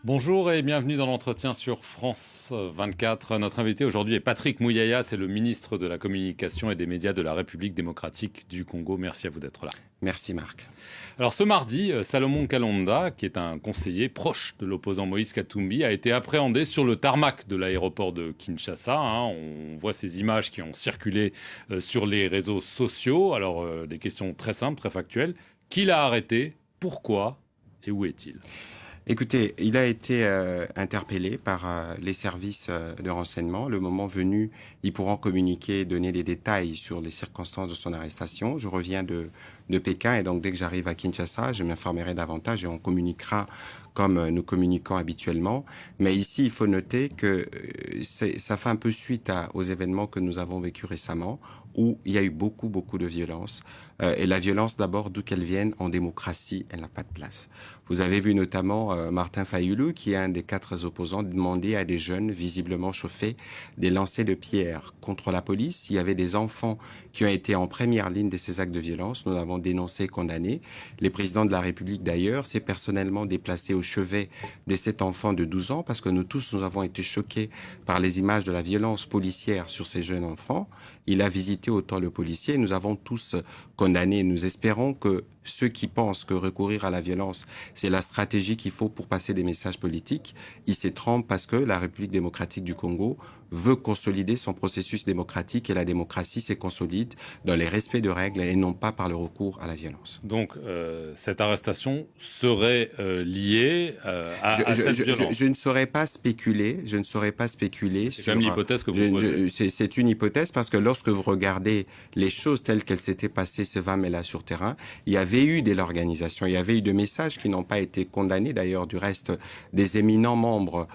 Bonjour et bienvenue dans l'entretien sur France 24. Notre invité aujourd'hui est Patrick Muyaya, c'est le ministre de la Communication et des Médias de la République démocratique du Congo. Merci à vous d'être là. Merci Marc. Alors ce mardi, Salomon Kalonda, qui est un conseiller proche de l'opposant Moïse Katumbi, a été appréhendé sur le tarmac de l'aéroport de Kinshasa. On voit ces images qui ont circulé sur les réseaux sociaux. Alors des questions très simples, très factuelles. Qui l'a arrêté? Pourquoi? Et où est-il? Écoutez, il a été interpellé par les services de renseignement. Le moment venu, ils pourront communiquer, donner des détails sur les circonstances de son arrestation. Je reviens de Pékin et donc dès que j'arrive à Kinshasa, je m'informerai davantage et on communiquera comme nous communiquons habituellement. Mais ici, il faut noter que ça fait un peu suite aux événements que nous avons vécus récemment, où il y a eu beaucoup de violence. Et la violence, d'abord, d'où qu'elle vienne, en démocratie, elle n'a pas de place. Vous avez vu notamment Martin Fayulu, qui est un des 4 opposants, demander à des jeunes visiblement chauffés des lancers de pierres contre la police. Il y avait des enfants qui ont été en première ligne de ces actes de violence. Nous l'avons dénoncé, condamné. Le président de la République, d'ailleurs, s'est personnellement déplacé au chevet de cet enfant de 12 ans, parce que nous avons été choqués par les images de la violence policière sur ces jeunes enfants. Il a visité autant le policier. Nous avons tous condamné. Nous espérons que ceux qui pensent que recourir à la violence, c'est la stratégie qu'il faut pour passer des messages politiques, ils se trompent parce que la République démocratique du Congo veut consolider son processus démocratique et la démocratie se consolide dans les respects de règles et non pas par le recours à la violence. Donc, cette arrestation serait liée à cette violence. Je ne saurais pas spéculer. C'est quand même l'hypothèse que vous posez. C'est une hypothèse parce que lorsque vous regardez les choses telles qu'elles s'étaient passées ce 20 mai là sur terrain, il y avait eu de l'organisation, il y avait eu des messages qui n'ont pas été condamnés d'ailleurs du reste des éminents membres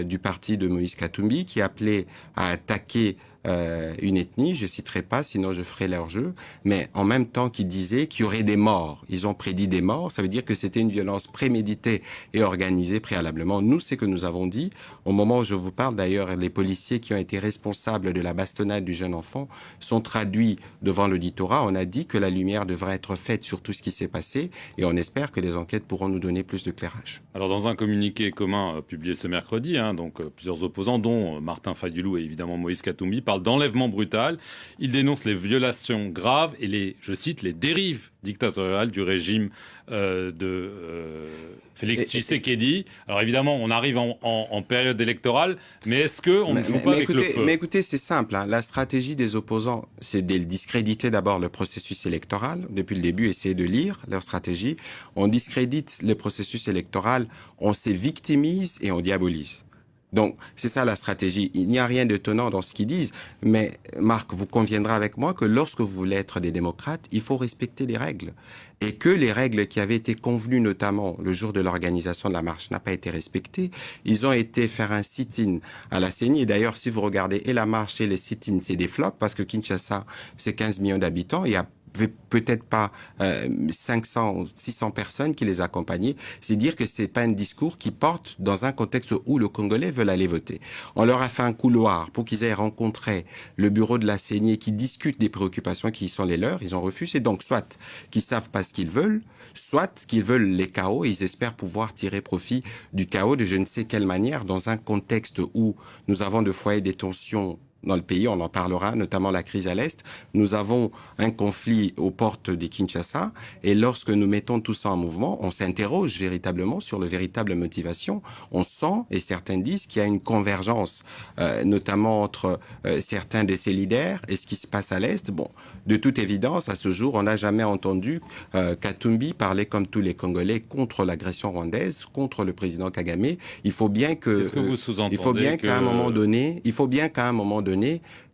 du parti de Moïse Katumbi qui appelaient à attaquer une ethnie, je citerai pas, sinon je ferai leur jeu, mais en même temps qui disaient qu'il y aurait des morts. Ils ont prédit des morts, ça veut dire que c'était une violence préméditée et organisée préalablement. Nous, c'est que nous avons dit, au moment où je vous parle d'ailleurs, les policiers qui ont été responsables de la bastonnade du jeune enfant sont traduits devant l'auditorat. On a dit que la lumière devrait être faite sur tout ce qui s'est passé et on espère que les enquêtes pourront nous donner plus d'éclairage. Alors, dans un communiqué commun publié ce mercredi, plusieurs opposants, dont Martin Fayulu et évidemment Moïse Katumbi, parlent d'enlèvement brutal. Ils dénoncent les violations graves et je cite, les dérives dictatoriales du régime de Félix Tshisekedi. Alors évidemment, on arrive en période électorale, mais est-ce qu'on ne joue pas avec le feu? Mais écoutez, c'est simple. La stratégie des opposants, c'est de discréditer d'abord le processus électoral. Depuis le début, essayer de lire leur stratégie. On discrédite le processus électoral, on se victimise et on diabolise. Donc, c'est ça la stratégie. Il n'y a rien d'étonnant dans ce qu'ils disent. Mais, Marc, vous conviendrez avec moi que lorsque vous voulez être des démocrates, il faut respecter les règles. Et que les règles qui avaient été convenues, notamment le jour de l'organisation de la marche, n'a pas été respectées. Ils ont été faire un sit-in à la CENI. Et d'ailleurs, si vous regardez et la marche et les sit-in, c'est des flops parce que Kinshasa, c'est 15 millions d'habitants. Il y a peut-être pas 500 ou 600 personnes qui les accompagnaient. C'est dire que c'est pas un discours qui porte dans un contexte où le Congolais veulent aller voter. On leur a fait un couloir pour qu'ils aient rencontré le bureau de la CENI qui discute des préoccupations qui sont les leurs. Ils ont refusé. Donc, soit qu'ils savent pas ce qu'ils veulent, soit qu'ils veulent les chaos et ils espèrent pouvoir tirer profit du chaos de je ne sais quelle manière dans un contexte où nous avons de foyers des tensions dans le pays, on en parlera, notamment la crise à l'Est. Nous avons un conflit aux portes de Kinshasa et lorsque nous mettons tout ça en mouvement, on s'interroge véritablement sur la véritable motivation. On sent, et certains disent, qu'il y a une convergence, notamment entre certains de ces leaders et ce qui se passe à l'Est. Bon, de toute évidence, à ce jour, on n'a jamais entendu Katumbi parler comme tous les Congolais contre l'agression rwandaise, contre le président Kagame. Il faut bien que... Qu'est-ce que vous sous-entendez? Il faut bien qu'à un moment donné,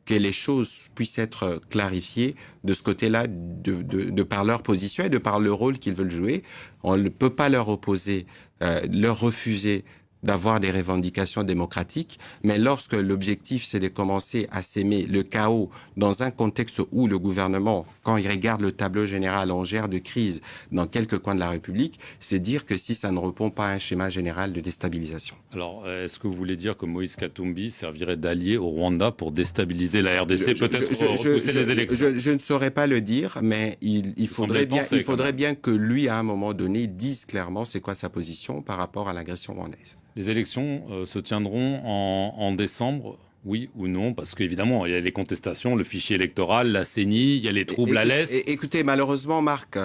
que les choses puissent être clarifiées de ce côté-là, de par leur position et de par le rôle qu'ils veulent jouer. On ne peut pas leur opposer, leur refuser d'avoir des revendications démocratiques, mais lorsque l'objectif c'est de commencer à s'aimer le chaos dans un contexte où le gouvernement, quand il regarde le tableau général en gère de crise dans quelques coins de la République, c'est dire que si ça ne répond pas à un schéma général de déstabilisation. Alors, est-ce que vous voulez dire que Moïse Katumbi servirait d'allié au Rwanda pour déstabiliser la RDC, peut-être repousser les élections? Je ne saurais pas le dire, mais il faudrait bien que lui, à un moment donné, dise clairement c'est quoi sa position par rapport à l'agression rwandaise. Les élections se tiendront en décembre, oui ou non? Parce qu'évidemment, il y a les contestations, le fichier électoral, la CENI, il y a les troubles à l'Est. Écoutez, malheureusement, Marc,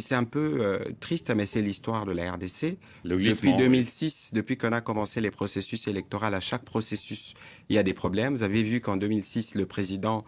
c'est un peu triste, mais c'est l'histoire de la RDC. Le Depuis glissement, 2006, depuis qu'on a commencé les processus électoraux, à chaque processus, il y a des problèmes. Vous avez vu qu'en 2006, le président,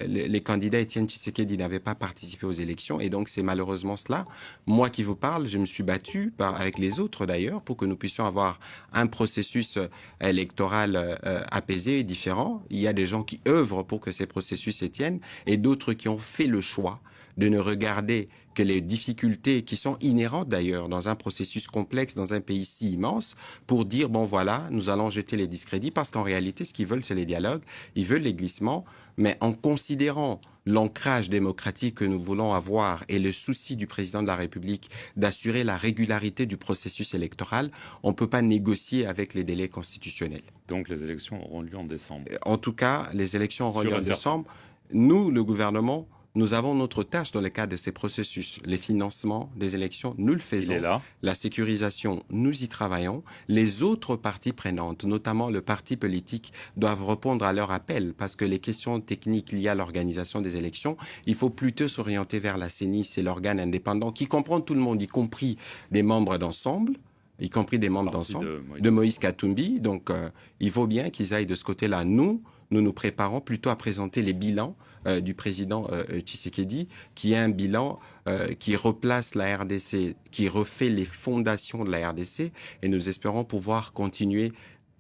les candidats Étienne Tshisekedi n'avaient pas participé aux élections. Et donc, c'est malheureusement cela. Moi qui vous parle, je me suis battu, avec les autres d'ailleurs, pour que nous puissions avoir un processus électoral apaisé et différent. Il y a des gens qui œuvrent pour que ces processus se tiennent et d'autres qui ont fait le choix de ne regarder que les difficultés qui sont inhérentes d'ailleurs dans un processus complexe, dans un pays si immense, pour dire, bon voilà, nous allons jeter les discrédits, parce qu'en réalité, ce qu'ils veulent, c'est les dialogues, ils veulent les glissements, mais en considérant l'ancrage démocratique que nous voulons avoir et le souci du président de la République d'assurer la régularité du processus électoral, on ne peut pas négocier avec les délais constitutionnels. Donc les élections auront lieu en décembre. En tout cas, les élections auront lieu en décembre. Nous, le gouvernement, nous avons notre tâche dans le cadre de ces processus. Les financements des élections, nous le faisons. Il est là. La sécurisation, nous y travaillons. Les autres parties prenantes, notamment le parti politique, doivent répondre à leur appel, parce que les questions techniques liées à l'organisation des élections, il faut plutôt s'orienter vers la CENI, c'est l'organe indépendant qui comprend tout le monde, y compris des membres d'ensemble, y compris des membres d'ensemble, de Moïse Katumbi. Donc, il faut bien qu'ils aillent de ce côté-là. Nous nous préparons plutôt à présenter les bilans du président Tshisekedi, qui est un bilan qui replace la RDC, qui refait les fondations de la RDC, et nous espérons pouvoir continuer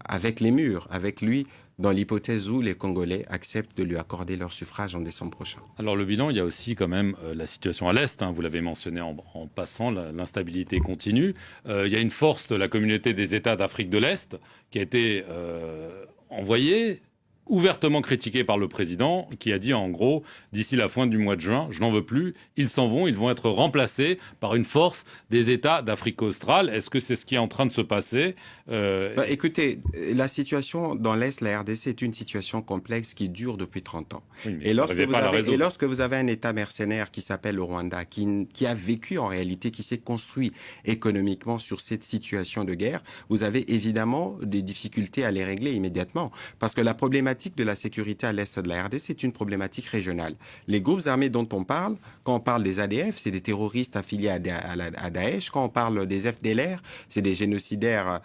avec les murs, avec lui, dans l'hypothèse où les Congolais acceptent de lui accorder leur suffrage en décembre prochain. Alors le bilan, il y a aussi quand même la situation à l'Est, vous l'avez mentionné en passant, l'instabilité continue. Il y a une force de la communauté des États d'Afrique de l'Est qui a été envoyée, ouvertement critiquée par le président, qui a dit en gros, d'ici la fin du mois de juin, je n'en veux plus, ils s'en vont, ils vont être remplacés par une force des États d'Afrique australe. Est-ce que c'est ce qui est en train de se passer Écoutez, la situation dans l'Est, la RDC, est une situation complexe qui dure depuis 30 ans. Oui, et lorsque vous avez un État mercenaire qui s'appelle le Rwanda, qui a vécu en réalité, qui s'est construit économiquement sur cette situation de guerre, vous avez évidemment des difficultés à les régler immédiatement. Parce que la problématique de la sécurité à l'Est de la RDC, c'est une problématique régionale. Les groupes armés dont on parle, quand on parle des ADF, c'est des terroristes affiliés à Daesh. Quand on parle des FDLR, c'est des génocidaires,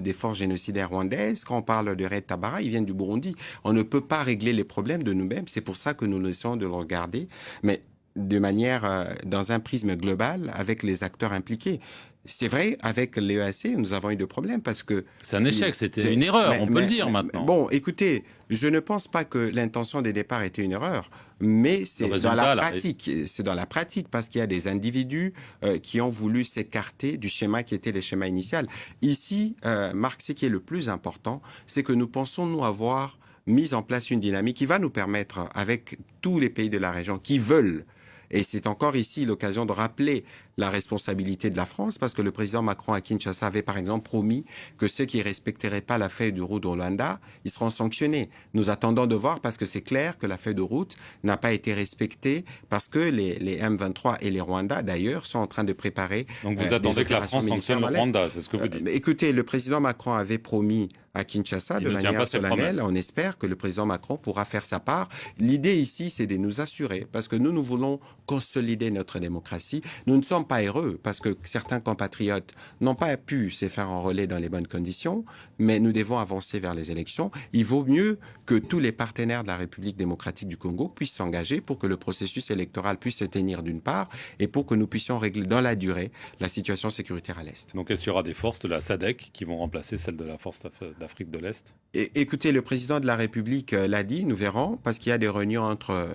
des forces génocidaires rwandaises. Quand on parle de Red Tabara, ils viennent du Burundi. On ne peut pas régler les problèmes de nous-mêmes. C'est pour ça que nous essayons de le regarder, mais de manière, dans un prisme global, avec les acteurs impliqués. C'est vrai, avec l'EAC, nous avons eu des problèmes parce que... C'est un échec, c'était une erreur, on peut le dire maintenant. Bon, écoutez, je ne pense pas que l'intention des départs était une erreur, mais c'est dans la pratique. C'est dans la pratique parce qu'il y a des individus qui ont voulu s'écarter du schéma qui était le schéma initial. Ici, Marc, ce qui est le plus important, c'est que nous pensons, nous, avoir mis en place une dynamique qui va nous permettre, avec tous les pays de la région qui veulent, et c'est encore ici l'occasion de rappeler la responsabilité de la France, parce que le président Macron à Kinshasa avait par exemple promis que ceux qui ne respecteraient pas la feuille de route de Rwanda, ils seront sanctionnés. Nous attendons de voir, parce que c'est clair que la feuille de route n'a pas été respectée, parce que les M23 et les Rwandais d'ailleurs sont en train de préparer... Donc vous attendez que la France sanctionne le Rwanda, c'est ce que vous dites. Écoutez, le président Macron avait promis à Kinshasa de manière solennelle. On espère que le président Macron pourra faire sa part. L'idée ici, c'est de nous assurer, parce que nous voulons consolider notre démocratie. Nous ne sommes pas heureux, parce que certains compatriotes n'ont pas pu se faire enrôler dans les bonnes conditions, mais nous devons avancer vers les élections. Il vaut mieux que tous les partenaires de la République démocratique du Congo puissent s'engager pour que le processus électoral puisse se tenir d'une part, et pour que nous puissions régler dans la durée la situation sécuritaire à l'Est. Donc est-ce qu'il y aura des forces de la SADC qui vont remplacer celles de la force d'Afrique de l'Est? Écoutez, le président de la République l'a dit, nous verrons, parce qu'il y a des réunions entre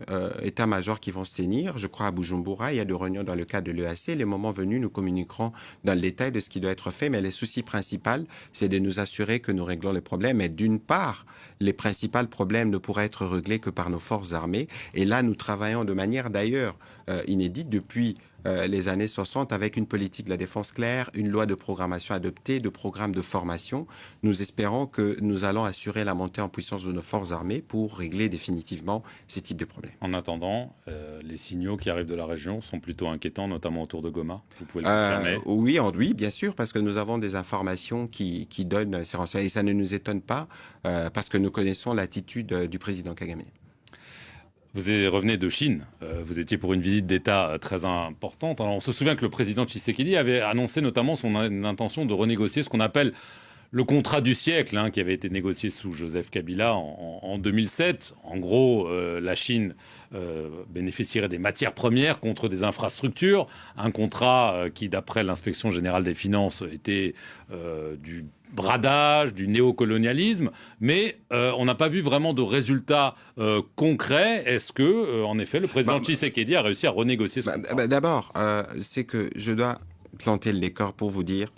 états-majors qui vont se tenir, je crois à Bujumbura, il y a des réunions dans le cadre de l'EAC. Le moment venu, nous communiquerons dans le détail de ce qui doit être fait, mais le souci principal, c'est de nous assurer que nous réglons les problèmes. Et d'une part, les principaux problèmes ne pourraient être réglés que par nos forces armées. Et là, nous travaillons de manière d'ailleurs inédite depuis les années 60 avec une politique de la défense claire, une loi de programmation adoptée, de programmes de formation. Nous espérons que nous allons assurer la montée en puissance de nos forces armées pour régler définitivement ces types de problèmes. En attendant, les signaux qui arrivent de la région sont plutôt inquiétants, notamment autour de Goma. Vous pouvez le confirmer? Oui, bien sûr, parce que nous avons des informations qui donnent ces renseignements. Et ça ne nous étonne pas, parce que nous connaissons l'attitude du président Kagame. Vous revenez de Chine, vous étiez pour une visite d'État très importante. Alors on se souvient que le président Tshisekedi avait annoncé notamment son intention de renégocier ce qu'on appelle le contrat du siècle, hein, qui avait été négocié sous Joseph Kabila en 2007. En gros, la Chine bénéficierait des matières premières contre des infrastructures. Un contrat qui, d'après l'inspection générale des finances, était du bradage, du néocolonialisme, mais on n'a pas vu vraiment de résultats concrets. Est-ce que, en effet, le président Tshisekedi a réussi à renégocier ce contrat? D'abord, c'est que je dois planter le décor pour vous dire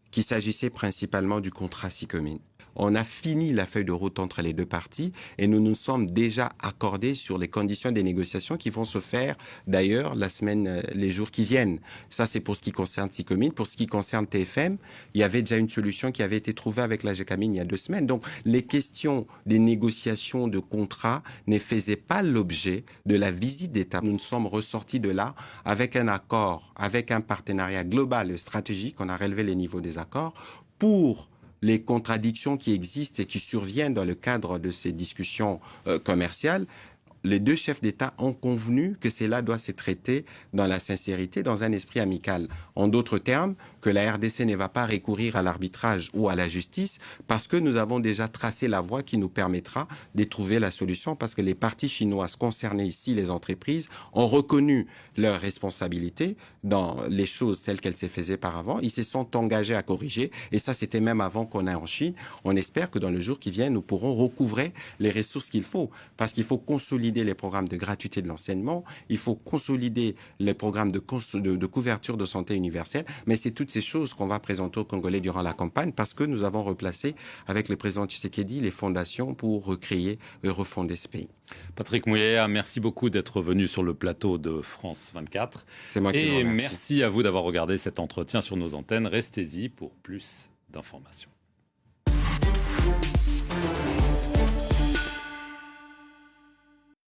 qu'il s'agissait principalement du contrat SICOMIN. On a fini la feuille de route entre les deux parties et nous nous sommes déjà accordés sur les conditions des négociations qui vont se faire d'ailleurs les jours qui viennent. Ça, c'est pour ce qui concerne SICOMIN. Pour ce qui concerne TFM, il y avait déjà une solution qui avait été trouvée avec la GECAMIN il y a 2 semaines. Donc, les questions des négociations de contrats ne faisaient pas l'objet de la visite d'État. Nous nous sommes ressortis de là avec un accord, avec un partenariat global et stratégique. On a relevé les niveaux des accords pour les contradictions qui existent et qui surviennent dans le cadre de ces discussions commerciales. Les 2 chefs d'État ont convenu que cela doit se traiter dans la sincérité, dans un esprit amical. En d'autres termes, que la RDC ne va pas recourir à l'arbitrage ou à la justice parce que nous avons déjà tracé la voie qui nous permettra de trouver la solution parce que les parties chinoises concernées ici, les entreprises, ont reconnu leurs responsabilités dans les choses telles qu'elles se faisaient par avant. Ils se sont engagés à corriger et ça, c'était même avant qu'on aille en Chine. On espère que dans le jour qui vient, nous pourrons recouvrer les ressources qu'il faut parce qu'il faut consolider les programmes de gratuité de l'enseignement, il faut consolider les programmes de couverture de santé universelle, mais c'est toutes ces choses qu'on va présenter aux Congolais durant la campagne parce que nous avons replacé avec le président Tshisekedi les fondations pour recréer et refonder ce pays. Patrick Mouyaya, merci beaucoup d'être venu sur le plateau de France 24. C'est moi qui vous remercie. Et merci à vous d'avoir regardé cet entretien sur nos antennes. Restez-y pour plus d'informations.